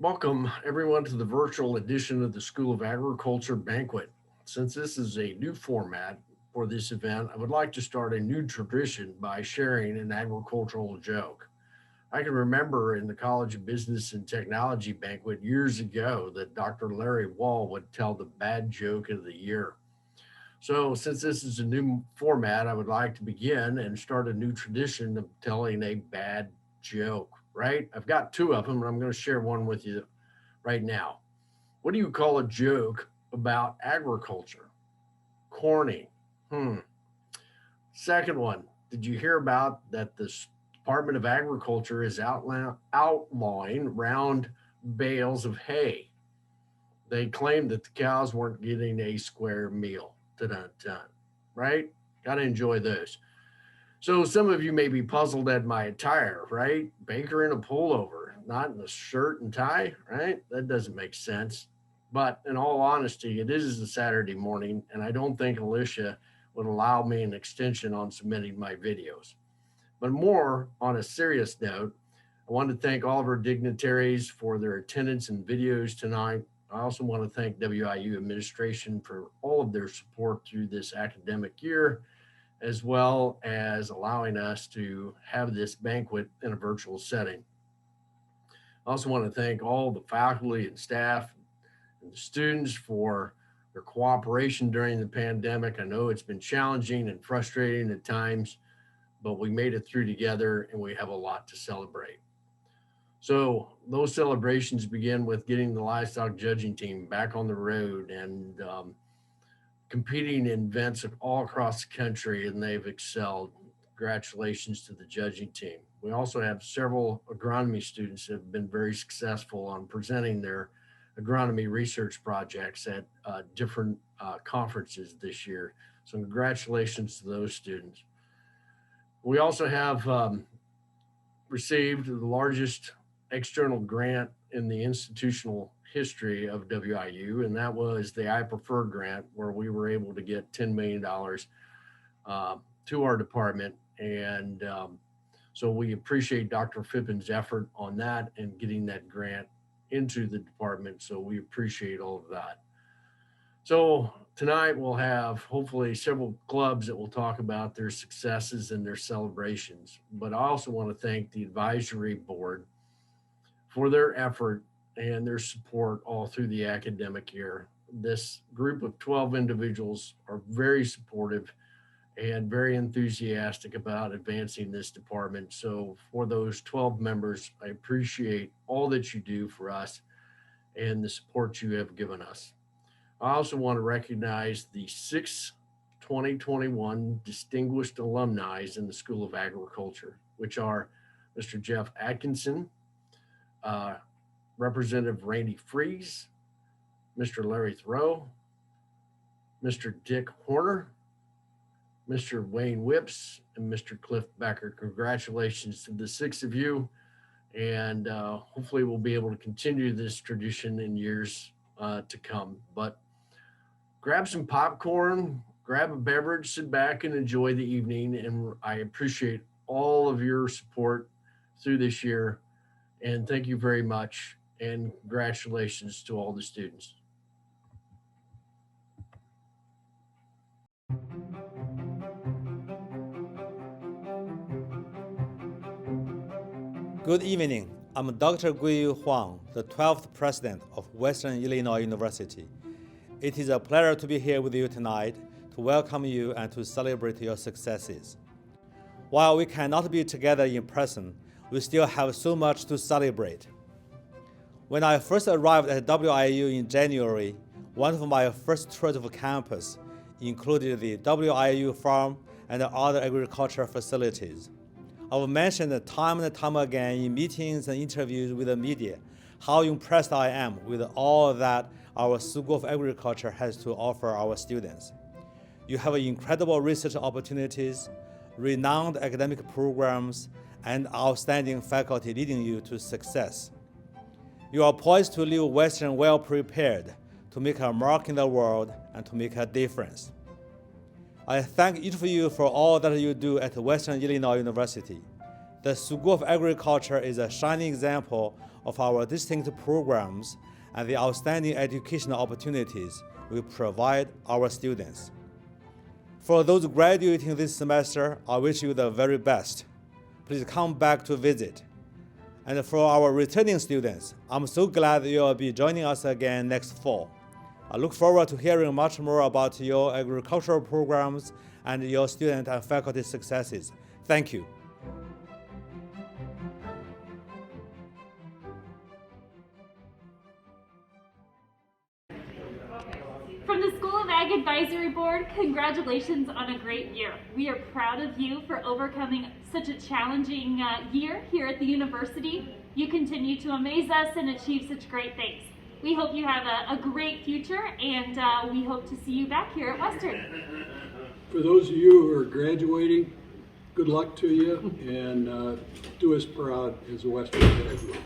Welcome, everyone, to the virtual edition of the School of Agriculture Banquet. Since this is a new format for this event, I would like to start a new tradition by sharing an agricultural joke. I can remember in the College of Business and Technology banquet years ago that Dr. Larry Wall would tell the bad joke of the year. So, since this is a new format, I would like to begin and start a new tradition of telling a bad joke, right? I've got two of them, and I'm going to share one with you right now. What do you call a joke about agriculture? Corny. Hmm. Second one. Did you hear about that the Department of Agriculture is outlawing round bales of hay? They claim that the cows weren't getting a square meal. Dun-dun-dun. Right? Got to enjoy those. So some of you may be puzzled at my attire, right? Baker in a pullover, not in a shirt and tie, right? That doesn't make sense. But in all honesty, it is a Saturday morning, and I don't think Alicia would allow me an extension on submitting my videos. But more on a serious note, I want to thank all of our dignitaries for their attendance and videos tonight. I also want to thank WIU administration for all of their support through this academic year, as well as allowing us to have this banquet in a virtual setting. I also want to thank all the faculty and staff and the students for their cooperation during the pandemic. I know it's been challenging and frustrating at times, but we made it through together and we have a lot to celebrate. So those celebrations begin with getting the livestock judging team back on the road and competing in events all across the country, and they've excelled. Congratulations to the judging team. We also have several agronomy students that have been very successful on presenting their agronomy research projects at different conferences this year. So congratulations to those students. We also have received the largest external grant in the institutional history of WIU, and that was the I Prefer grant, where we were able to get $10 million to our department. And so we appreciate Dr. Fippin's effort on that and getting that grant into the department. So we appreciate all of that. So tonight we'll have hopefully several clubs that will talk about their successes and their celebrations. But I also want to thank the advisory board for their effort and their support all through the academic year. This group of 12 individuals are very supportive and very enthusiastic about advancing this department. So for those 12 members, I appreciate all that you do for us and the support you have given us. I also want to recognize the 2021 distinguished alumni in the School of Agriculture, which are Mr. Jeff Atkinson, Representative Randy Freeze, Mr. Larry Thoreau, Mr. Dick Horner, Mr. Wayne Whips, and Mr. Cliff Becker. Congratulations to the six of you, and hopefully we'll be able to continue this tradition in years to come. But grab some popcorn, grab a beverage, sit back and enjoy the evening, and I appreciate all of your support through this year, and thank you very much, and congratulations to all the students. Good evening. I'm Dr. WIU Huang, the 12th president of Western Illinois University. It is a pleasure to be here with you tonight to welcome you and to celebrate your successes. While we cannot be together in person, we still have so much to celebrate. When I first arrived at WIU in January, one of my first tours of campus included the WIU farm and other agricultural facilities. I've mentioned time and time again in meetings and interviews with the media how impressed I am with all that our School of Agriculture has to offer our students. You have incredible research opportunities, renowned academic programs, and outstanding faculty leading you to success. You are poised to leave Western well prepared to make a mark in the world and to make a difference. I thank each of you for all that you do at Western Illinois University. The School of Agriculture is a shining example of our distinct programs and the outstanding educational opportunities we provide our students. For those graduating this semester, I wish you the very best. Please come back to visit. And for our returning students, I'm so glad you will be joining us again next fall. I look forward to hearing much more about your agricultural programs and your student and faculty successes. Thank you. From the School of Ag Advisory Board, congratulations on a great year. We are proud of you for overcoming such a challenging year here at the university. You continue to amaze us and achieve such great things. We hope you have a great future, and we hope to see you back here at Western. For those of you who are graduating, good luck to you, and do us proud as a Western graduate.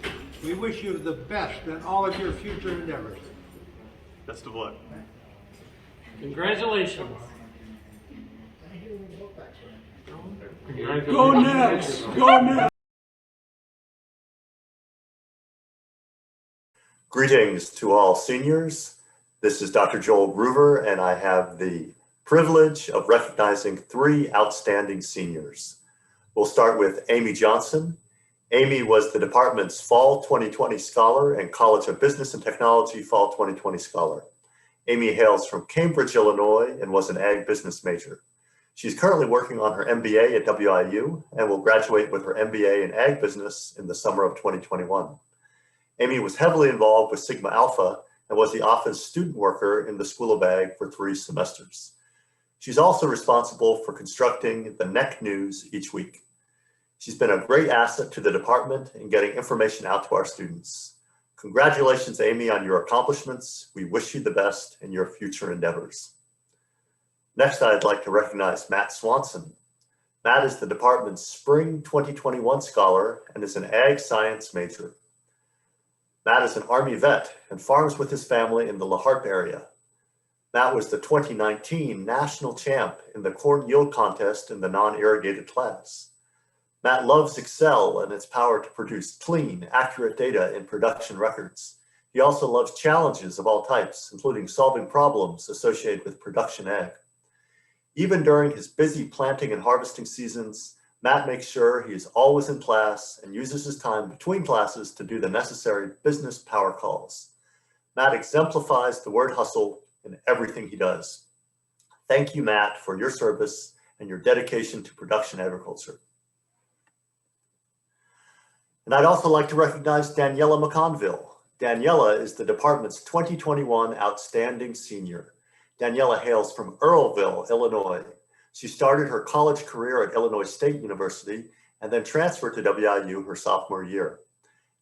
We wish you the best in all of your future endeavors. Best of luck. Congratulations. Go Nets! Go Nets! Greetings to all seniors. This is Dr. Joel Groover, and I have the privilege of recognizing 3 outstanding seniors. We'll start with Amy Johnson. Amy was the department's Fall 2020 Scholar and College of Business and Technology Fall 2020 Scholar. Amy hails from Cambridge, Illinois, and was an ag business major. She's currently working on her MBA at WIU and will graduate with her MBA in ag business in the summer of 2021. Amy was heavily involved with Sigma Alpha and was the office student worker in the School of Ag for 3 semesters. She's also responsible for constructing the NEC News each week. She's been a great asset to the department in getting information out to our students. Congratulations, Amy, on your accomplishments. We wish you the best in your future endeavors. Next, I'd like to recognize Matt Swanson. Matt is the department's Spring 2021 Scholar and is an ag science major. Matt is an Army vet and farms with his family in the La Harpe area. Matt was the 2019 national champ in the corn yield contest in the non-irrigated class. Matt loves Excel and its power to produce clean, accurate data in production records. He also loves challenges of all types, including solving problems associated with production ag. Even during his busy planting and harvesting seasons, Matt makes sure he is always in class and uses his time between classes to do the necessary business power calls. Matt exemplifies the word hustle in everything he does. Thank you, Matt, for your service and your dedication to production agriculture. And I'd also like to recognize Daniela McConville. Daniela is the department's 2021 Outstanding Senior. Daniela hails from Earlville, Illinois. She started her college career at Illinois State University and then transferred to WIU her sophomore year.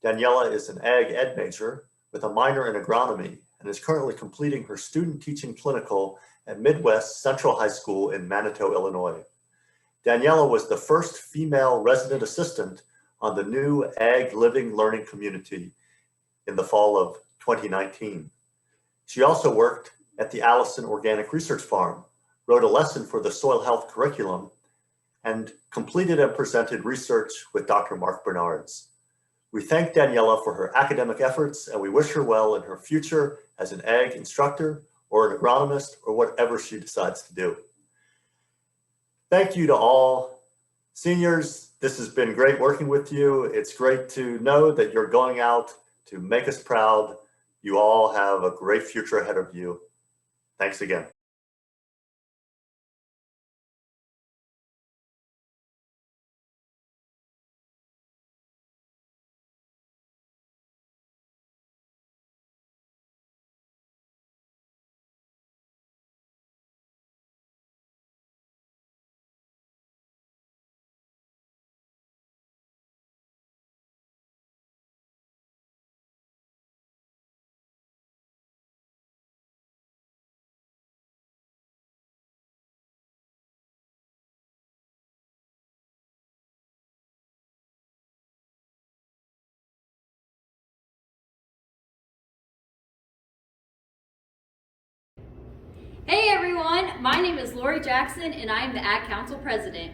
Daniela is an ag ed major with a minor in agronomy and is currently completing her student teaching clinical at Midwest Central High School in Manitou, Illinois. Daniela was the first female resident assistant on the new Ag Living Learning Community in the fall of 2019. She also worked at the Allison Organic Research Farm, wrote a lesson for the soil health curriculum, and completed and presented research with Dr. Mark Bernards. We thank Daniela for her academic efforts, and we wish her well in her future as an ag instructor or an agronomist or whatever she decides to do. Thank you to all seniors. This has been great working with you. It's great to know that you're going out to make us proud. You all have a great future ahead of you. Thanks again. Hey everyone, my name is Lori Jackson and I am the Ag Council President.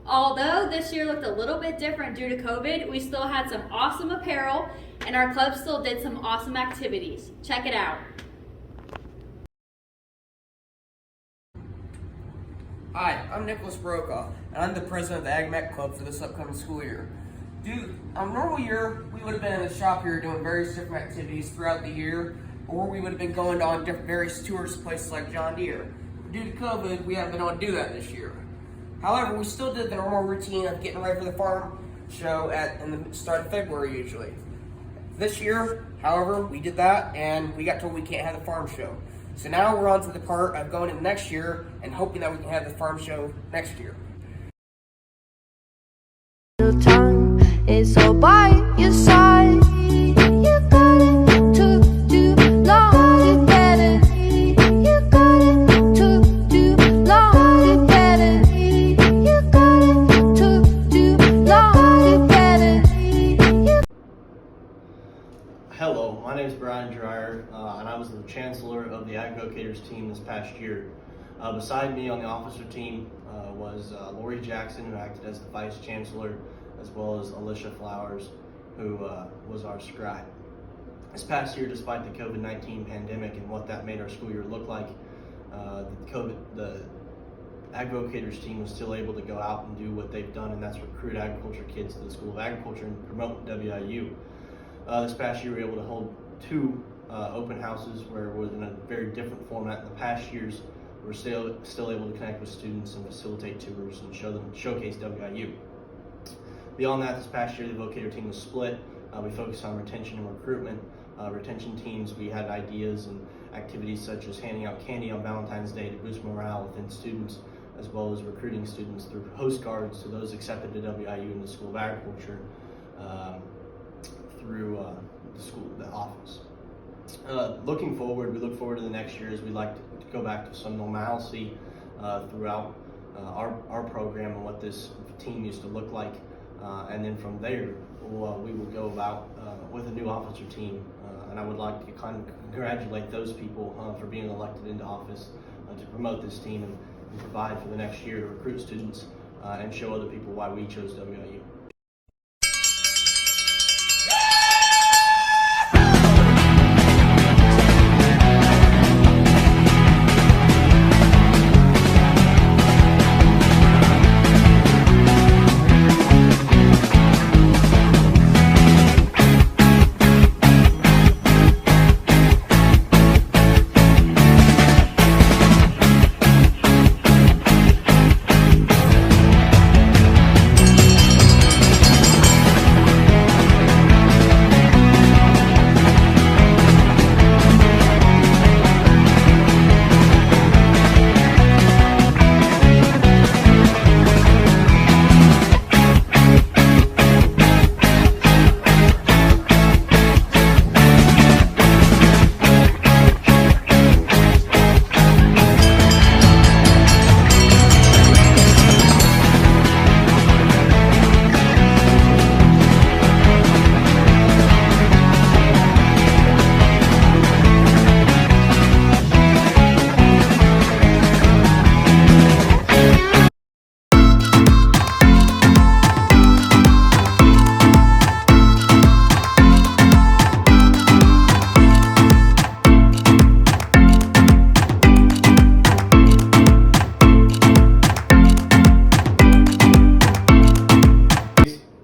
Although this year looked a little bit different due to COVID, we still had some awesome apparel and our club still did some awesome activities. Check it out. Hi, I'm Nicholas Brokaw, and I'm the president of the Ag Mech Club for this upcoming school year. On a normal year, we would have been in the shop here doing various different activities throughout the year, or we would have been going on various tours to places like John Deere. Due to COVID, we haven't been able to do that this year. However, we still did the normal routine of getting ready for the farm show in the start of February usually. This year, however, we did that and we got told we can't have the farm show. So now we're on to the part of going into next year and hoping that we can have the farm show next year. Your tongue is all by your side. You got it took too long. You better. You got it took too long. You better. You got it took too long. You better. Hello, my name is Brian Dreyer, and I was the Chancellor of the Ag Vocators team this past year. Beside me on the officer team was Lori Jackson, who acted as the Vice Chancellor, as well as Alicia Flowers, who was our scribe. This past year, despite the COVID-19 pandemic and what that made our school year look like, the Ag Vocators team was still able to go out and do what they've done, and that's recruit agriculture kids to the School of Agriculture and promote WIU. This past year, we were able to hold 2 open houses where it was in a very different format. In the past years, we're still able to connect with students and facilitate tours and showcase WIU. Beyond that, this past year, the Vocator team was split. We focused on retention and recruitment. Retention teams, we had ideas and activities such as handing out candy on Valentine's Day to boost morale within students, as well as recruiting students through postcards to those accepted to WIU in the School of Agriculture through the office. Looking forward, we look forward to the next year as we like to go back to some normalcy throughout our program and what this team used to look like. And then from there, we will go about with a new officer team. And I would like to congratulate those people for being elected into office to promote this team and provide for the next year to recruit students and show other people why we chose WIU.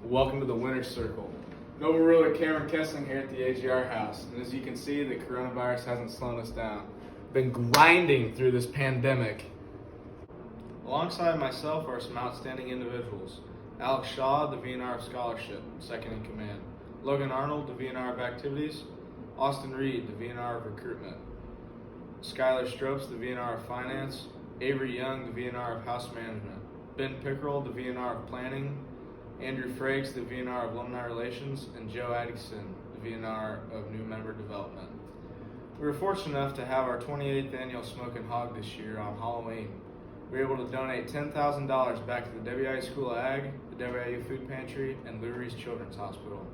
Welcome to the winner's circle. Nova Ruler Cameron Kessling here at the AGR house, and as you can see, the coronavirus hasn't slowed us down. Been grinding through this pandemic. Alongside myself are some outstanding individuals. Alex Shaw, the VNR of Scholarship, second in command. Logan Arnold, the VNR of Activities. Austin Reed, the VNR of Recruitment. Skylar Stropes, the VNR of Finance. Avery Young, the VNR of House Management. Ben Pickerel, the VNR of Planning. Andrew Frakes, the VNR of Alumni Relations, and Joe Addison, the VNR of New Member Development. We were fortunate enough to have our 28th annual Smokin' Hog this year on Halloween. We were able to donate $10,000 back to the WIU School of Ag, the WIU Food Pantry, and Lou Reese Children's Hospital.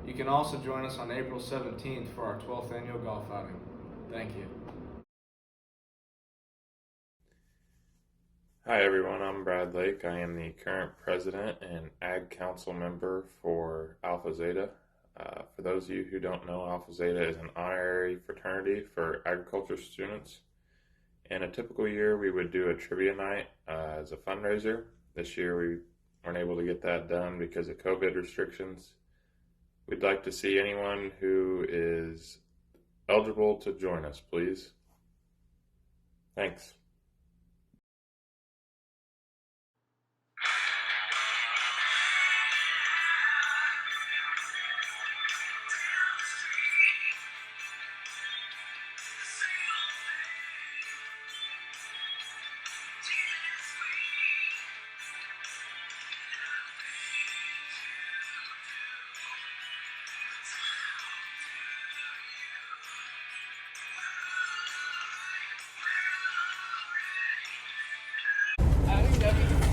You can also join us on April 17th for our 12th annual golf outing. Thank you. Hi everyone, I'm Brad Lake. I am the current president and Ag Council member for Alpha Zeta. For those of you who don't know, Alpha Zeta is an honorary fraternity for agriculture students. In a typical year, we would do a trivia night as a fundraiser. This year, we weren't able to get that done because of COVID restrictions. We'd like to see anyone who is eligible to join us, please. Thanks.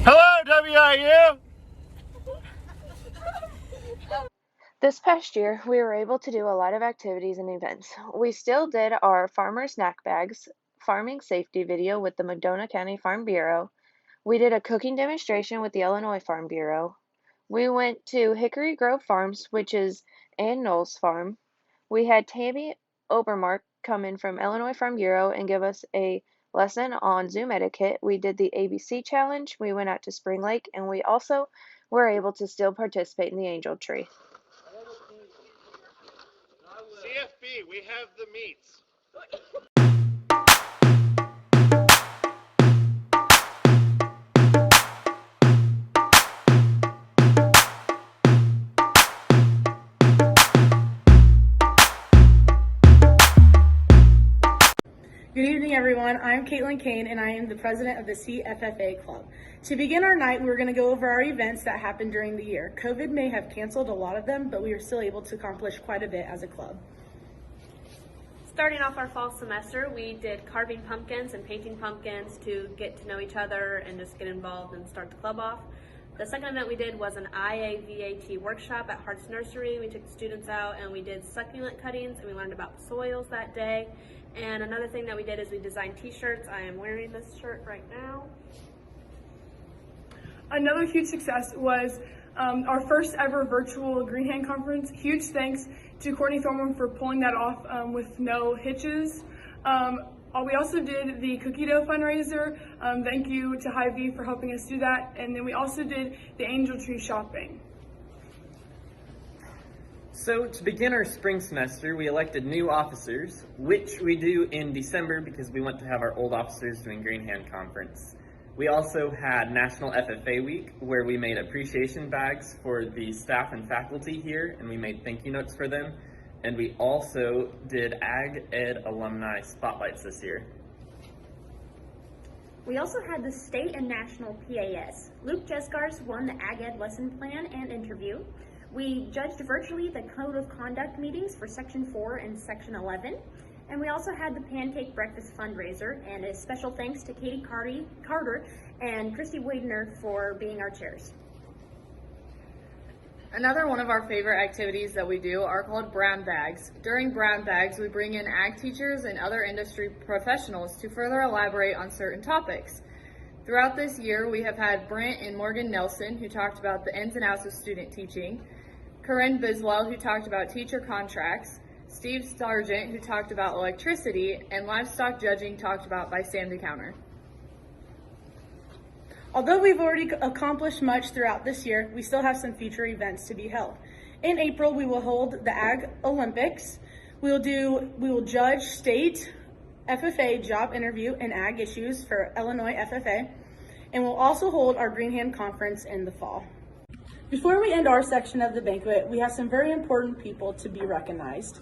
Hello, WIU! This past year, we were able to do a lot of activities and events. We still did our farmer snack bags, farming safety video with the Monona County Farm Bureau. We did a cooking demonstration with the Illinois Farm Bureau. We went to Hickory Grove Farms, which is Ann Knowles Farm. We had Tammy Obermark come in from Illinois Farm Bureau and give us a lesson on Zoom etiquette. We did the ABC challenge. We went out to Spring Lake, and we also were able to still participate in the Angel Tree. CFB, we have the meats. Good evening, everyone. I'm Caitlin Kane, and I am the president of the CFFA Club. To begin our night, we're going to go over our events that happened during the year. COVID may have canceled a lot of them, but we were still able to accomplish quite a bit as a club. Starting off our fall semester, we did carving pumpkins and painting pumpkins to get to know each other and just get involved and start the club off. The second event we did was an IAVAT workshop at Hart's Nursery. We took the students out and we did succulent cuttings and we learned about soils that day. And another thing that we did is we designed t-shirts. I am wearing this shirt right now. Another huge success was our first ever virtual Green Hand Conference. Huge thanks to Courtney Thorman for pulling that off with no hitches. We also did the cookie dough fundraiser. Thank you to Hy-Vee for helping us do that. And then we also did the Angel Tree shopping. So to begin our spring semester, we elected new officers, which we do in December because we want to have our old officers doing Green Hand Conference. We also had National FFA Week, where we made appreciation bags for the staff and faculty here, and we made thank you notes for them. And we also did Ag Ed alumni spotlights this year. We also had the state and national PAS. Luke Jesgars won the Ag Ed lesson plan and interview. We judged virtually the Code of Conduct meetings for Section 4 and Section 11. And we also had the Pancake Breakfast fundraiser, and a special thanks to Katie Carter and Christy Wadner for being our chairs. Another one of our favorite activities that we do are called Brown Bags. During Brown Bags, we bring in ag teachers and other industry professionals to further elaborate on certain topics. Throughout this year, we have had Brent and Morgan Nelson, who talked about the ins and outs of student teaching, Corinne Biswell, who talked about teacher contracts, Steve Sargent, who talked about electricity, and livestock judging talked about by Sam DeCounter. Although we've already accomplished much throughout this year, we still have some future events to be held. In April, we will hold the Ag Olympics. We will judge state FFA job interview and ag issues for Illinois FFA, and we'll also hold our Green Hand Conference in the fall. Before we end our section of the banquet, we have some very important people to be recognized.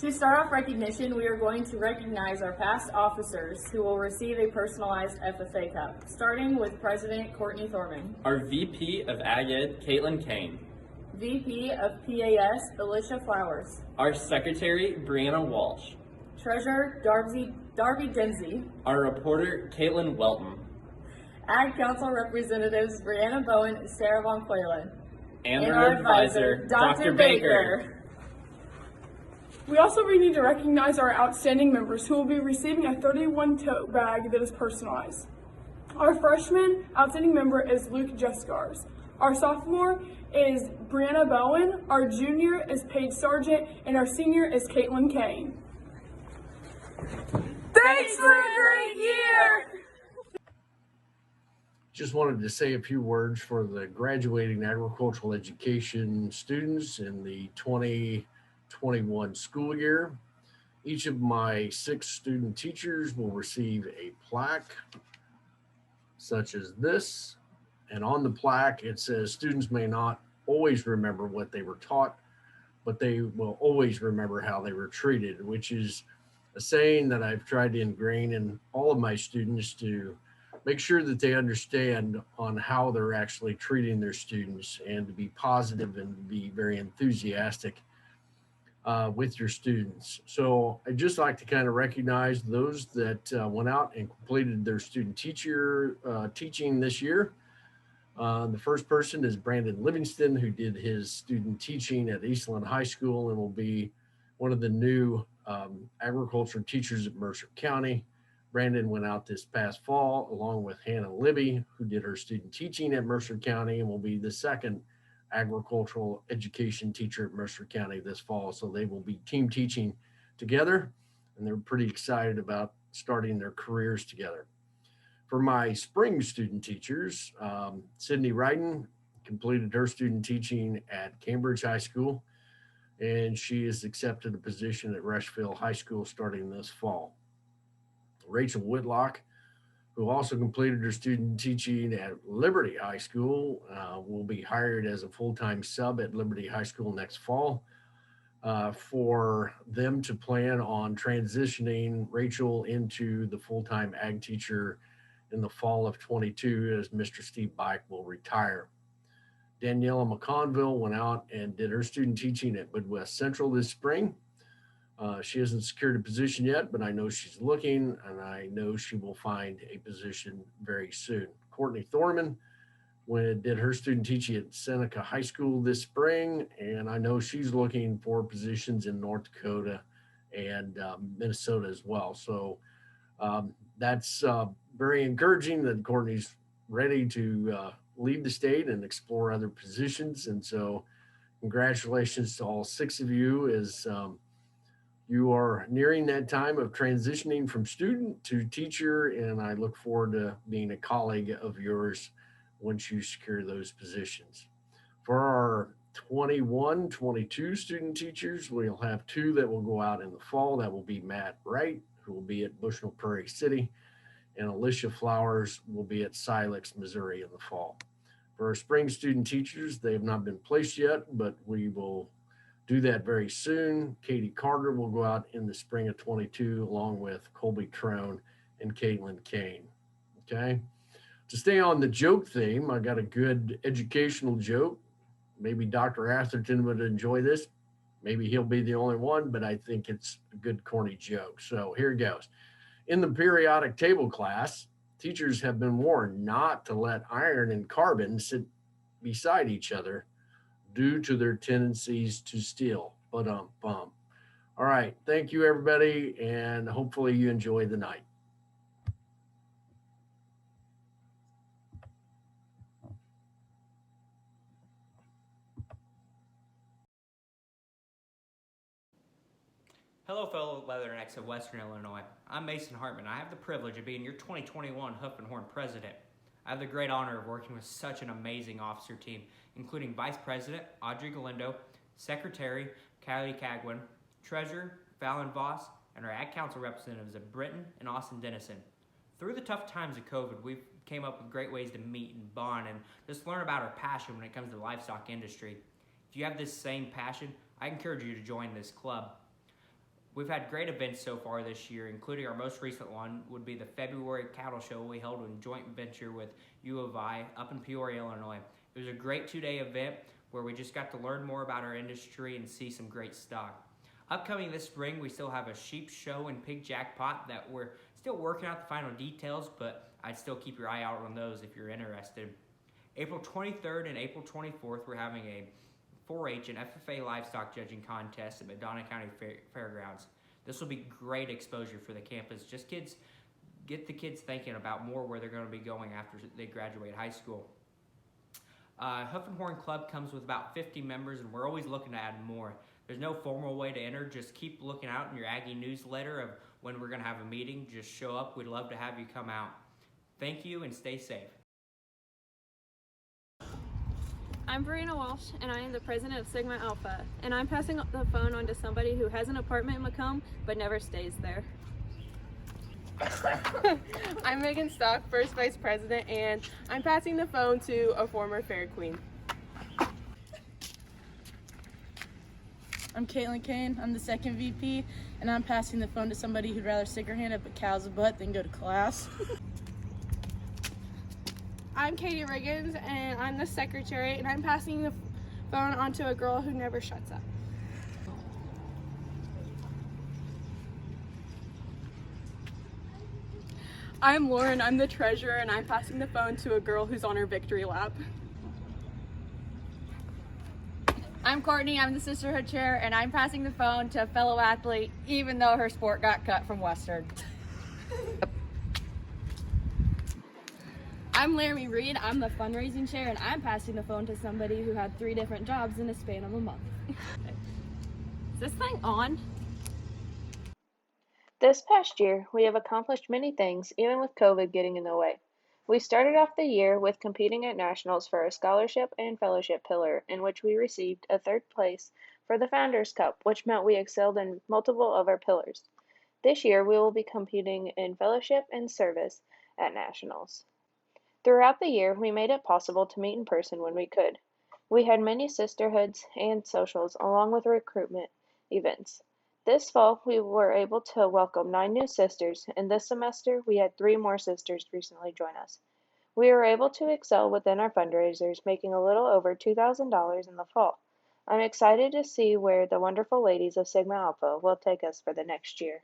To start off recognition, we are going to recognize our past officers who will receive a personalized FFA cup, starting with President Courtney Thorman. Our VP of Ag Ed, Caitlin Kane. VP of PAS, Alicia Flowers. Our Secretary, Brianna Walsh. Treasurer, Darby Dempsey. Our reporter, Caitlin Welton. Ag Council Representatives, Brianna Bowen and Sarah Von Quaylen. And our advisor, Dr. Baker. We also need to recognize our outstanding members who will be receiving a 31 tote bag that is personalized. Our freshman outstanding member is Luke Jeskars. Our sophomore is Brianna Bowen. Our junior is Paige Sargent, and our senior is Caitlin Kane. Thanks for a great year! Just wanted to say a few words for the graduating agricultural education students in the 2021 school year. Each of my 6 student teachers will receive a plaque such as this. And on the plaque, it says students may not always remember what they were taught, but they will always remember how they were treated, which is a saying that I've tried to ingrain in all of my students to make sure that they understand on how they're actually treating their students, and to be positive and be very enthusiastic with your students. So I'd just like to kind of recognize those that went out and completed their student teaching this year. The first person is Brandon Livingston, who did his student teaching at Eastland High School and will be one of the new agriculture teachers at Mercer County. Brandon went out this past fall along with Hannah Libby, who did her student teaching at Mercer County and will be the second agricultural education teacher at Mercer County this fall. So they will be team teaching together, and they're pretty excited about starting their careers together. For my spring student teachers, Sydney Ryden completed her student teaching at Cambridge High School, and she has accepted a position at Rushville High School starting this fall. Rachel Whitlock, who also completed her student teaching at Liberty High School, will be hired as a full-time sub at Liberty High School next fall. For them to plan on transitioning Rachel into the full-time ag teacher in the fall of 22, as Mr. Steve Bike will retire. Daniela McConville went out and did her student teaching at Midwest Central this spring. She hasn't secured a position yet, but I know she's looking, and I know she will find a position very soon. Courtney Thorman did her student teaching at Seneca High School this spring, and I know she's looking for positions in North Dakota and Minnesota as well. So that's very encouraging that Courtney's ready to leave the state and explore other positions. And so congratulations to all 6 of you as you are nearing that time of transitioning from student to teacher, and I look forward to being a colleague of yours once you secure those positions. For our 21-22 student teachers, we'll have 2 that will go out in the fall. That will be Matt Wright, who will be at Bushnell Prairie City, and Alicia Flowers will be at Silex, Missouri in the fall. For our spring student teachers, they have not been placed yet, but we will do that very soon. Katie Carter will go out in the spring of 22, along with Colby Trone and Caitlin Kane. Okay. To stay on the joke theme, I got a good educational joke. Maybe Dr. Atherton would enjoy this. Maybe he'll be the only one, but I think it's a good corny joke. So here it goes. In the periodic table class, teachers have been warned not to let iron and carbon sit beside each other due to their tendencies to steal. All right. Thank you, everybody. And hopefully you enjoy the night. Hello, fellow Leathernecks of Western Illinois. I'm Mason Hartman. I have the privilege of being your 2021 Hoof and Horn President. I have the great honor of working with such an amazing officer team, including Vice President Audrey Galindo, Secretary Kylie Cagwin, Treasurer Fallon Voss, and our Ag Council representatives of Britton and Austin Dennison. Through the tough times of COVID, we came up with great ways to meet and bond and just learn about our passion when it comes to the livestock industry. If you have this same passion, I encourage you to join this club. We've had great events so far this year, including our most recent one would be the February cattle show we held in joint venture with U of I up in Peoria, Illinois. It was a great 2-day event where we just got to learn more about our industry and see some great stock. Upcoming this spring, we still have a sheep show and pig jackpot that we're still working out the final details, but I'd still keep your eye out on those if you're interested. April 23rd and April 24th, we're having a 4-H and FFA livestock judging contest at Medina County Fairgrounds. This will be great exposure for the campus. Just get the kids thinking about more where they're going to be going after they graduate high school. Hoof and Horn Club comes with about 50 members, and we're always looking to add more. There's no formal way to enter. Just keep looking out in your Aggie newsletter of when we're going to have a meeting. Just show up. We'd love to have you come out. Thank you, and stay safe. I'm Verena Walsh, and I am the president of Sigma Alpha, and I'm passing the phone on to somebody who has an apartment in Macomb but never stays there. I'm Megan Stock, first vice president, and I'm passing the phone to a former fair queen. I'm Caitlin Kane, I'm the second VP, and I'm passing the phone to somebody who'd rather stick her hand up a cow's butt than go to class. I'm Katie Riggins, and I'm the secretary, and I'm passing the phone on to a girl who never shuts up. I'm Lauren, I'm the treasurer, and I'm passing the phone to a girl who's on her victory lap. I'm Courtney, I'm the sisterhood chair, and I'm passing the phone to a fellow athlete, even though her sport got cut from Western. I'm Laramie Reed, I'm the fundraising chair, and I'm passing the phone to somebody who had 3 different jobs in a span of a month. Is this thing on? This past year, we have accomplished many things, even with COVID getting in the way. We started off the year with competing at nationals for a scholarship and fellowship pillar, in which we received a 3rd place for the Founders Cup, which meant we excelled in multiple of our pillars. This year, we will be competing in fellowship and service at nationals. Throughout the year, we made it possible to meet in person when we could. We had many sisterhoods and socials, along with recruitment events. This fall, we were able to welcome 9 new sisters, and this semester, we had 3 more sisters recently join us. We were able to excel within our fundraisers, making a little over $2,000 in the fall. I'm excited to see where the wonderful ladies of Sigma Alpha will take us for the next year.